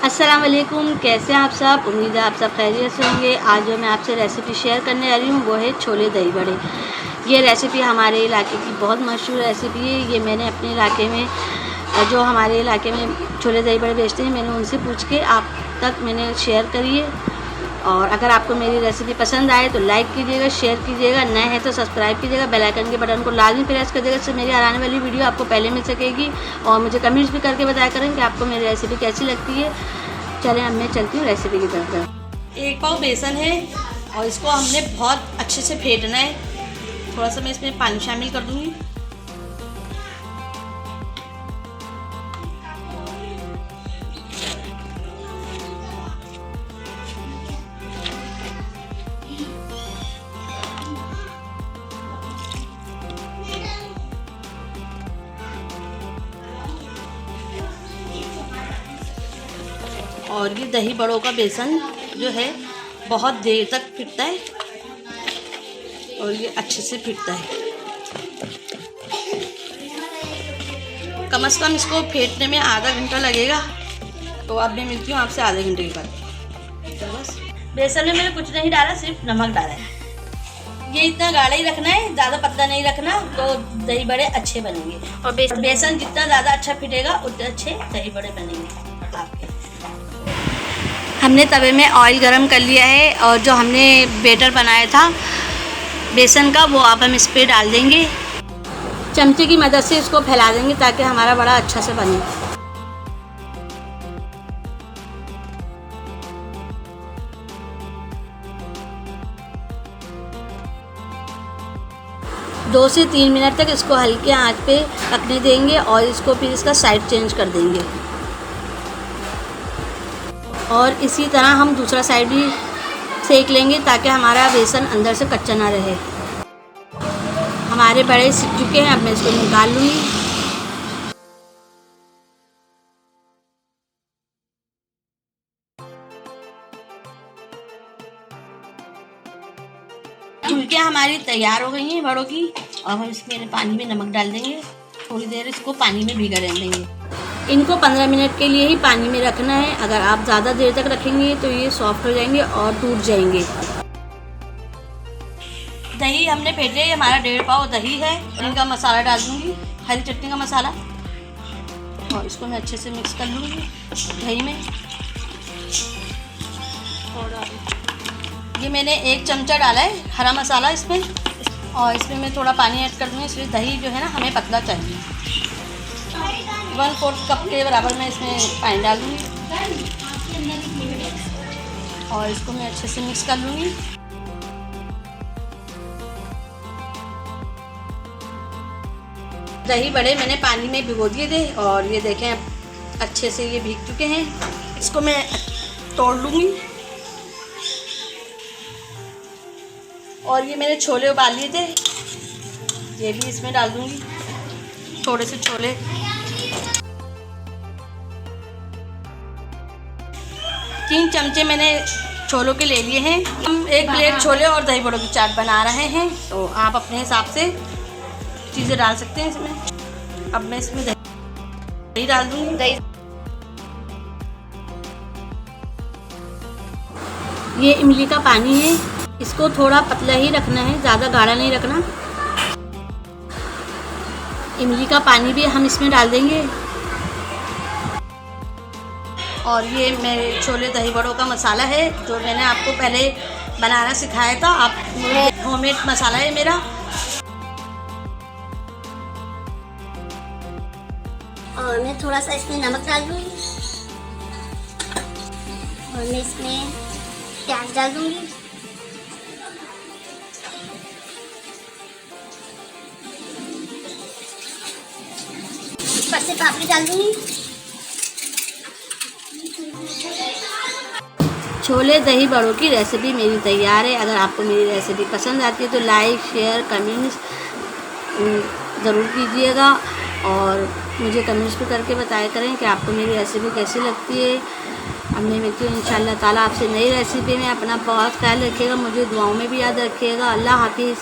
अस्सलाम वालेकुम, कैसे हैं आप सब। उम्मीद है आप सब खैरियत से होंगे। आज जो मैं आपसे रेसिपी शेयर करने जा रही हूँ वो है छोले दही बड़े। ये रेसिपी हमारे इलाके की बहुत मशहूर रेसिपी है। ये मैंने अपने इलाके में जो हमारे इलाके में छोले दही बड़े बेचते हैं, मैंने उनसे पूछ के आप तक मैंने शेयर करी है। और अगर आपको मेरी रेसिपी पसंद आए तो लाइक कीजिएगा, शेयर कीजिएगा, नए हैं तो सब्सक्राइब कीजिएगा, बेल आइकन के बटन को लाजमी प्रेस कर दीजिएगा, इससे मेरी आने वाली वीडियो आपको पहले मिल सकेगी। और मुझे कमेंट्स भी करके बताया करें कि आपको मेरी रेसिपी कैसी लगती है। चलें अब मैं चलती हूँ रेसिपी की तरफ। 1 पाव बेसन है और इसको हमने बहुत अच्छे से फेंटना है। थोड़ा सा मैं इसमें पानी शामिल कर दूँगी। और ये दही बड़ों का बेसन जो है बहुत देर तक फिरता है और ये अच्छे से फिरता है। कम से कम इसको फेंटने में आधा घंटा लगेगा। तो अब मैं मिलती हूँ आपसे आधे घंटे के बाद। तो बस बेसन में मैंने कुछ नहीं डाला, सिर्फ नमक डाला है। ये इतना गाढ़ा ही रखना है, ज़्यादा पतला नहीं रखना, तो दही बड़े अच्छे बनेंगे। और बेसन जितना ज़्यादा अच्छा फिटेगा उतने अच्छे दही बड़े बनेंगे आपके। हमने तवे में ऑयल गरम कर लिया है और जो हमने बैटर बनाया था बेसन का वो अब हम इस पर डाल देंगे। चमचे की मदद से इसको फैला देंगे ताकि हमारा बड़ा अच्छा से बने। दो से 3 मिनट तक इसको हल्के आंच पे पकने देंगे और इसको फिर इसका साइड चेंज कर देंगे। और इसी तरह हम दूसरा साइड भी सेक लेंगे ताकि हमारा बेसन अंदर से कच्चा ना रहे। हमारे बड़े सीख चुके हैं, अब मैं इसको निकाल लूँगी। झुलकियाँ हमारी तैयार हो गई हैं बड़ों की। अब हम इसमें पानी में नमक डाल देंगे। थोड़ी देर इसको पानी में भिगा रहने देंगे। इनको 15 मिनट के लिए ही पानी में रखना है। अगर आप ज़्यादा देर तक रखेंगे तो ये सॉफ्ट हो जाएंगे और टूट जाएंगे। दही हमने फेंटे, हमारा 1.5 पाव दही है। इनका मसाला डाल दूँगी, हरी चटनी का मसाला, और इसको मैं अच्छे से मिक्स कर लूँगी दही में। ये मैंने 1 चमचा डाला है हरा मसाला इसमें, और इसमें मैं थोड़ा पानी ऐड कर दूँगी। इसलिए दही जो है ना हमें पतला चाहिए। 1/4 कप के बराबर मैं इसमें पानी डाल दूँगी और इसको मैं अच्छे से मिक्स कर लूँगी। दही बड़े मैंने पानी में भिगो दिए थे और ये देखें अब अच्छे से ये भीग चुके हैं। इसको मैं तोड़ लूँगी। और ये मैंने छोले उबाल लिए थे, ये भी इसमें डाल दूँगी। थोड़े से छोले, 3 चमचे मैंने छोलों के ले लिए हैं। हम 1 प्लेट छोले और दही बड़ों की चाट बना रहे हैं, तो आप अपने हिसाब से चीज़ें डाल सकते हैं इसमें। अब मैं इसमें दही डाल दूँगी। ये इमली का पानी है, इसको थोड़ा पतला ही रखना है, ज़्यादा गाढ़ा नहीं रखना। इमली का पानी भी हम इसमें डाल देंगे। और ये मेरे छोले दही बड़ों का मसाला है जो मैंने आपको पहले बनाना सिखाया था। आप होममेड मसाला है मेरा। और मैं थोड़ा सा इसमें नमक डाल दूँगी और मैं इसमें प्याज डाल दूँगी। ऊपर से पापड़ी डाल दूँगी। छोले दही बड़ों की रेसिपी मेरी तैयार है। अगर आपको मेरी रेसिपी पसंद आती है तो लाइक, शेयर, कमेंट्स ज़रूर कीजिएगा। और मुझे कमेंट्स भी करके बताया करें कि आपको मेरी रेसिपी कैसी लगती है। अब मैं मिलती हूँ इंशाअल्लाह ताला आपसे नई रेसिपी में। अपना बहुत ख्याल रखिएगा, मुझे दुआओं में भी याद रखिएगा। अल्लाह हाफिज़।